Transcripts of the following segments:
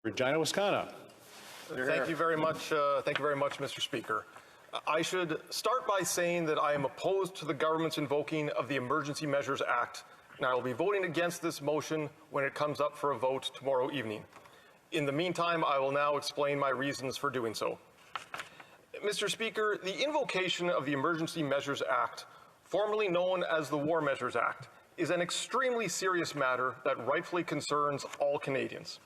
Regina, Wisconsin. Thank you very much, Mr. Speaker. I should start by saying that I am opposed to the government's invoking of the Emergency Measures Act, and I will be voting against this motion when it comes up for a vote tomorrow evening. In the meantime, I will now explain my reasons for doing so. Mr. Speaker, the invocation of the Emergency Measures Act, formerly known as the War Measures Act, is an extremely serious matter that rightfully concerns all Canadians.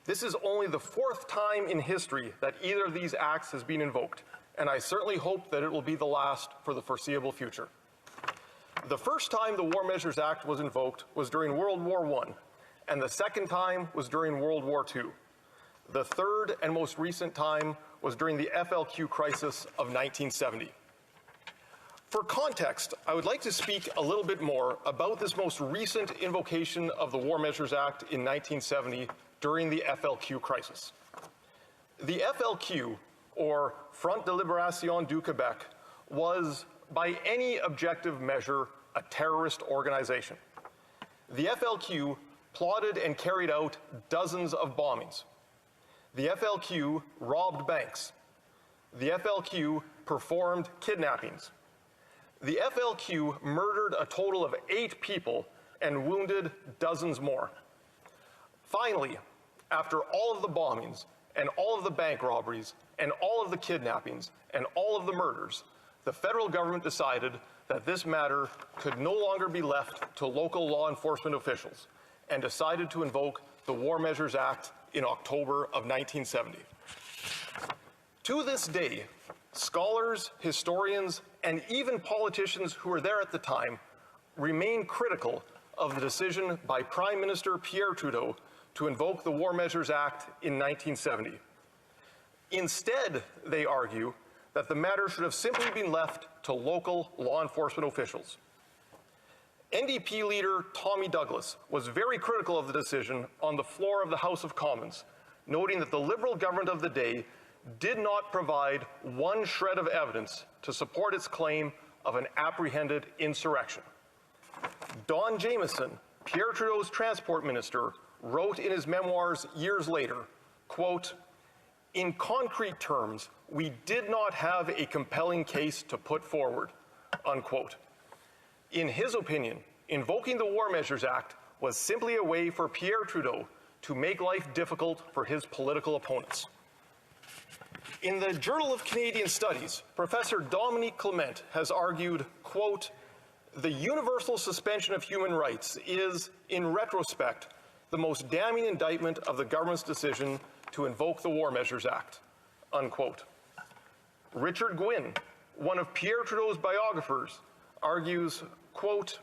This is only the fourth time in history that either of these acts has been invoked, and I certainly hope that it will be the last for the foreseeable future. The first time the War Measures Act was invoked was during World War I, and the second time was during World War II. The third and most recent time was during the FLQ crisis of 1970. For context, I would like to speak a little bit more about this most recent invocation of the War Measures Act in 1970 during the FLQ crisis. The FLQ, or Front de Libération du Québec, was, by any objective measure, a terrorist organization. The FLQ plotted and carried out dozens of bombings. The FLQ robbed banks. The FLQ performed kidnappings. The FLQ murdered a total of 8 people and wounded dozens more. Finally, after all of the bombings and all of the bank robberies and all of the kidnappings and all of the murders, the federal government decided that this matter could no longer be left to local law enforcement officials and decided to invoke the War Measures Act in October of 1970. To this day, scholars, historians, and even politicians who were there at the time remain critical of the decision by Prime Minister Pierre Trudeau to invoke the War Measures Act in 1970. Instead, they argue that the matter should have simply been left to local law enforcement officials. NDP leader Tommy Douglas was very critical of the decision on the floor of the House of Commons, noting that the Liberal government of the day did not provide one shred of evidence to support its claim of an apprehended insurrection. Don Jamieson, Pierre Trudeau's transport minister, wrote in his memoirs years later, quote, "In concrete terms, we did not have a compelling case to put forward," unquote. In his opinion, invoking the War Measures Act was simply a way for Pierre Trudeau to make life difficult for his political opponents. In the Journal of Canadian Studies, Professor Dominique Clement has argued, quote, "The universal suspension of human rights is, in retrospect, the most damning indictment of the government's decision to invoke the War Measures Act," unquote. Richard Gwynn, one of Pierre Trudeau's biographers, argues, quote,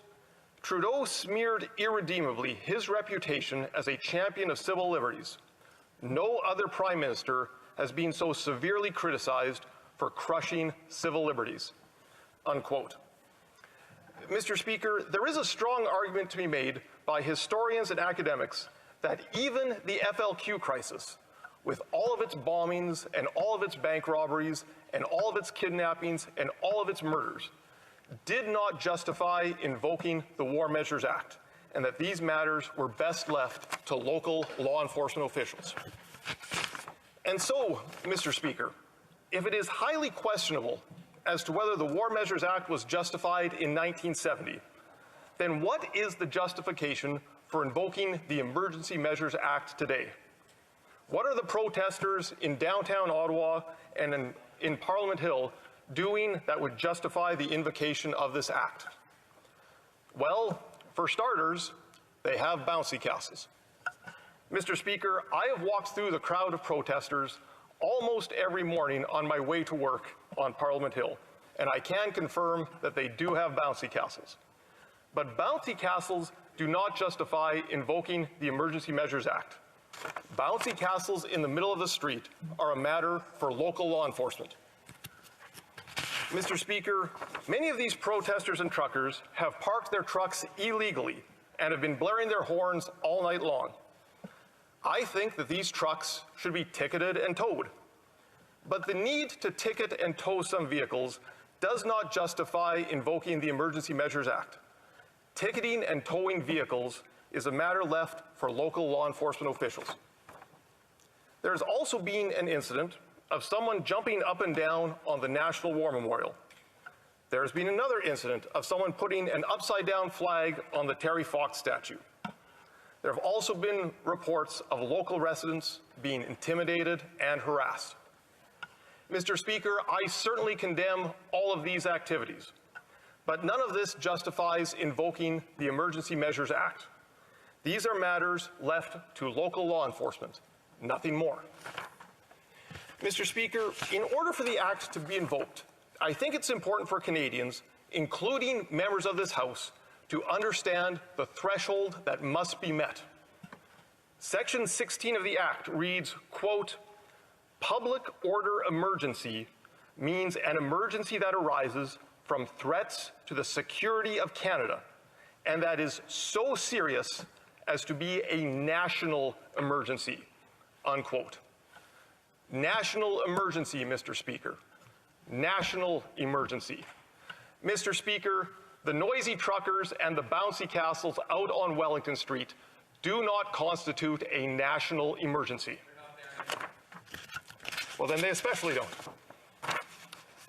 "Trudeau smeared irredeemably his reputation as a champion of civil liberties. No other Prime Minister has been so severely criticized for crushing civil liberties," unquote. Mr. Speaker, there is a strong argument to be made by historians and academics that even the FLQ crisis, with all of its bombings and all of its bank robberies and all of its kidnappings and all of its murders, did not justify invoking the War Measures Act, and that these matters were best left to local law enforcement officials. And so, Mr. Speaker, if it is highly questionable as to whether the War Measures Act was justified in 1970, then what is the justification for invoking the Emergency Measures Act today? What are the protesters in downtown Ottawa and in Parliament Hill doing that would justify the invocation of this act? Well, for starters, they have bouncy castles. Mr. Speaker, I have walked through the crowd of protesters almost every morning on my way to work on Parliament Hill, and I can confirm that they do have bouncy castles. But bouncy castles do not justify invoking the Emergency Measures Act. Bouncy castles in the middle of the street are a matter for local law enforcement. Mr. Speaker, many of these protesters and truckers have parked their trucks illegally and have been blaring their horns all night long. I think that these trucks should be ticketed and towed. But the need to ticket and tow some vehicles does not justify invoking the Emergency Measures Act. Ticketing and towing vehicles is a matter left for local law enforcement officials. There's also been an incident of someone jumping up and down on the National War Memorial. There's been another incident of someone putting an upside-down flag on the Terry Fox statue. There have also been reports of local residents being intimidated and harassed. Mr. Speaker, I certainly condemn all of these activities, but none of this justifies invoking the Emergency Measures Act. These are matters left to local law enforcement, nothing more. Mr. Speaker, in order for the Act to be invoked, I think it's important for Canadians, including members of this House, to understand the threshold that must be met. Section 16 of the Act reads, quote, "Public order emergency means an emergency that arises from threats to the security of Canada, and that is so serious as to be a national emergency," unquote. National emergency, Mr. Speaker. National emergency. Mr. Speaker, the noisy truckers and the bouncy castles out on Wellington Street do not constitute a national emergency. Well, then they especially don't.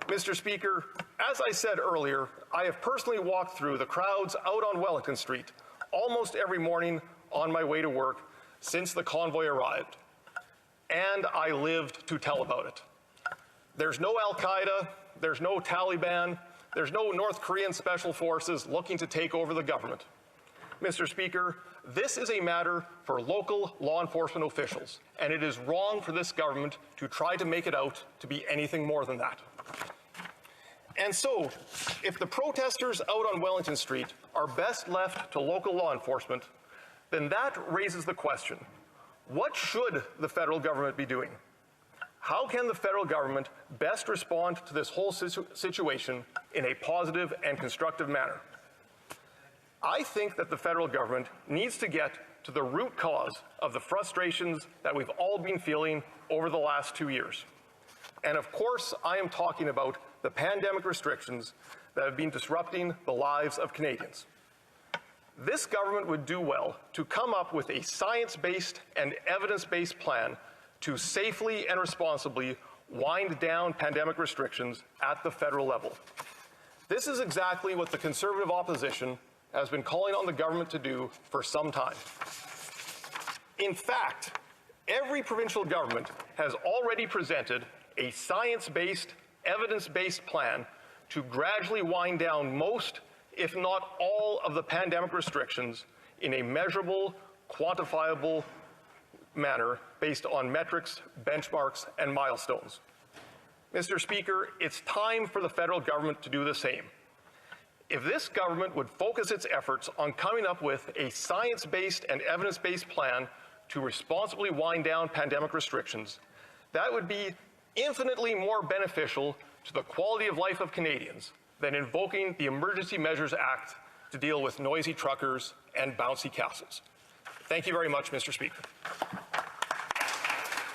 Mr. Speaker, as I said earlier, I have personally walked through the crowds out on Wellington Street almost every morning on my way to work since the convoy arrived, and I lived to tell about it. There's no Al-Qaeda, there's no Taliban, there's no North Korean special forces looking to take over the government. Mr. Speaker, this is a matter for local law enforcement officials, and it is wrong for this government to try to make it out to be anything more than that. And so, if the protesters out on Wellington Street are best left to local law enforcement, then that raises the question, what should the federal government be doing? How can the federal government best respond to this whole situation in a positive and constructive manner? I think that the federal government needs to get to the root cause of the frustrations that we've all been feeling over the last 2 years. And of course, I am talking about the pandemic restrictions that have been disrupting the lives of Canadians. This government would do well to come up with a science-based and evidence-based plan to safely and responsibly wind down pandemic restrictions at the federal level. This is exactly what the Conservative opposition has been calling on the government to do for some time. In fact, every provincial government has already presented a science-based, evidence-based plan to gradually wind down most, if not all, of the pandemic restrictions in a measurable, quantifiable manner based on metrics, benchmarks, and milestones. Mr. Speaker, it's time for the federal government to do the same. If this government would focus its efforts on coming up with a science-based and evidence-based plan to responsibly wind down pandemic restrictions, that would be infinitely more beneficial to the quality of life of Canadians than invoking the Emergency Measures Act to deal with noisy truckers and bouncy castles. Thank you very much, Mr. Speaker.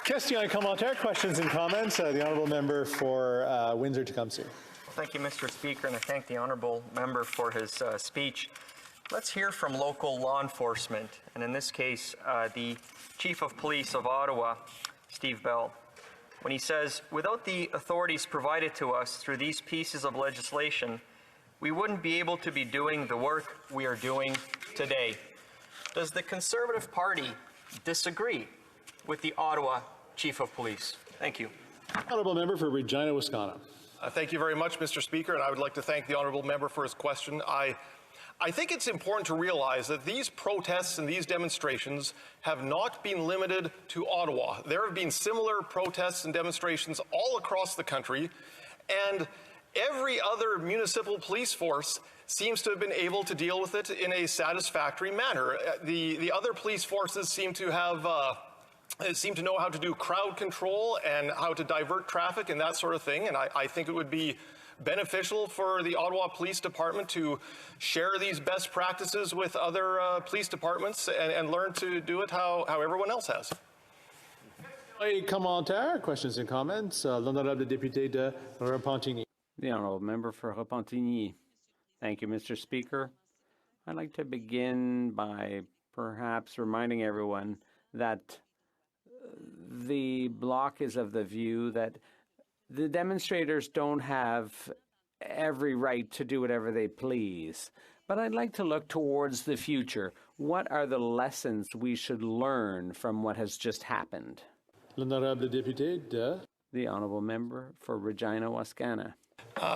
Question commentaire, questions and comments. The honourable member for Windsor-Tecumseh. Thank you, Mr. Speaker, and I thank the honourable member for his speech. Let's hear from local law enforcement, and in this case, the Chief of Police of Ottawa, Steve Bell, when he says, "Without the authorities provided to us through these pieces of legislation, we wouldn't be able to be doing the work we are doing today." Does the Conservative Party disagree with the Ottawa Chief of Police? Thank you. Honourable member for Regina, Wisconsin. Thank you very much, Mr. Speaker, and I would like to thank the honourable member for his question. I think it's important to realize that these protests and these demonstrations have not been limited to Ottawa. There have been similar protests and demonstrations all across the country, and every other municipal police force seems to have been able to deal with it in a satisfactory manner. The other police forces seem to know how to do crowd control and how to divert traffic and that sort of thing, and I think it would be beneficial for the Ottawa Police Department to share these best practices with other police departments and learn to do it how everyone else has. Commentaire, questions and comments. L'honorable député de Repentigny. The honourable member for Repentigny. Thank you, Mr. Speaker. I'd like to begin by perhaps reminding everyone that the Bloc is of the view that the demonstrators don't have every right to do whatever they please. But I'd like to look towards the future. What are the lessons we should learn from what has just happened? L'honorable député de... The honourable member for Regina Wascana.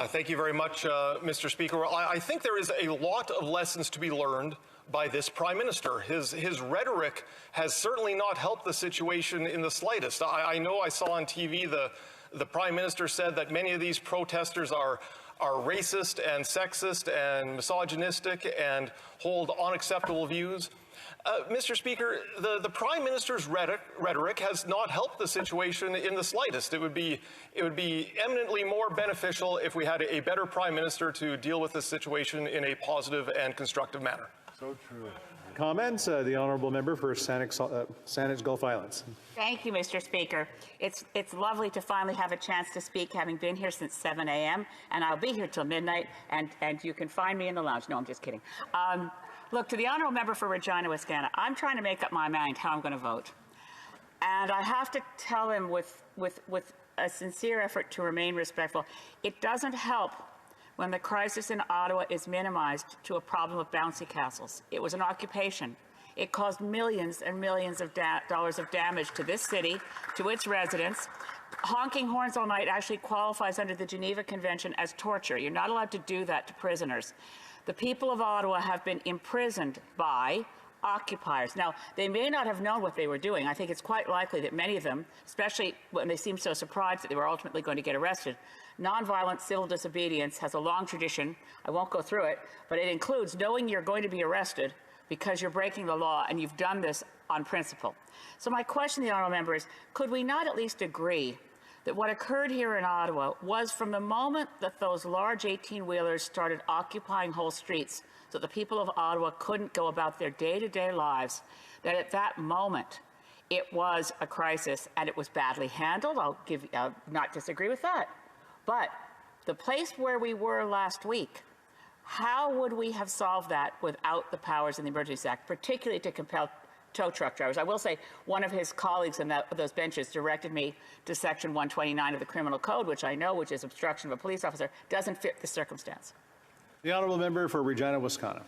Thank you very much, Mr. Speaker. Well, I think there is a lot of lessons to be learned by this Prime Minister. His rhetoric has certainly not helped the situation in the slightest. I know I saw on TV the Prime Minister said that many of these protesters are racist and sexist and misogynistic and hold unacceptable views. Mr. Speaker, the Prime Minister's rhetoric has not helped the situation in the slightest. It would be eminently more beneficial if we had a better Prime Minister to deal with this situation in a positive and constructive manner. So true. Comments? The honourable member for Saanich Gulf Islands. Thank you, Mr. Speaker. It's lovely to finally have a chance to speak, having been here since 7 a.m., and I'll be here till midnight, and you can find me in the lounge. No, I'm just kidding. Look, to the honourable member for Regina Wascana, I'm trying to make up my mind how I'm going to vote. And I have to tell him with a sincere effort to remain respectful, it doesn't help when the crisis in Ottawa is minimized to a problem of bouncy castles. It was an occupation. It caused millions and millions of dollars of damage to this city, to its residents. Honking horns all night actually qualifies under the Geneva Convention as torture. You're not allowed to do that to prisoners. The people of Ottawa have been imprisoned by occupiers. Now, they may not have known what they were doing. I think it's quite likely that many of them, especially when they seemed so surprised that they were ultimately going to get arrested, nonviolent civil disobedience has a long tradition. I won't go through it, but it includes knowing you're going to be arrested because you're breaking the law and you've done this on principle. So my question to the honourable member is, could we not at least agree that what occurred here in Ottawa was from the moment that those large 18-wheelers started occupying whole streets so the people of Ottawa couldn't go about their day-to-day lives, that at that moment it was a crisis and it was badly handled? I'll not disagree with that. But the place where we were last week, how would we have solved that without the powers in the Emergency Act, particularly to compel tow truck drivers? I will say one of his colleagues in those benches directed me to Section 129 of the Criminal Code, which I know, which is obstruction of a police officer, doesn't fit the circumstance. The honourable member for Regina Wascana.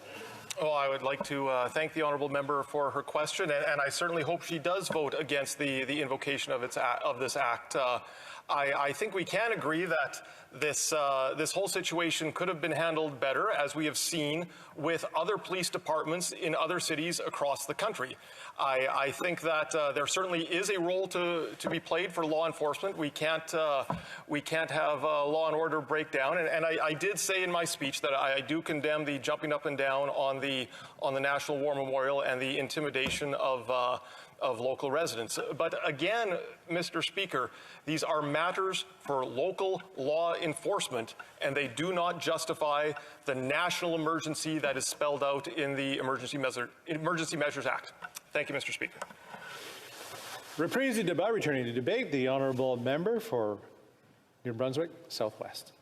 Well, I would like to thank the honourable member for her question, and I certainly hope she does vote against the invocation of this act. I think we can agree that this whole situation could have been handled better, as we have seen with other police departments in other cities across the country. I think that there certainly is a role to be played for law enforcement. We can't have law and order breakdown. And I did say in my speech that I do condemn the jumping up and down on the National War Memorial and the intimidation of local residents. But again, Mr. Speaker, these are matters for local law enforcement, and they do not justify the national emergency that is spelled out in the Emergency Measures Act. Thank you, Mr. Speaker. Reprise du débat, returning to debate, the honourable member for New Brunswick Southwest.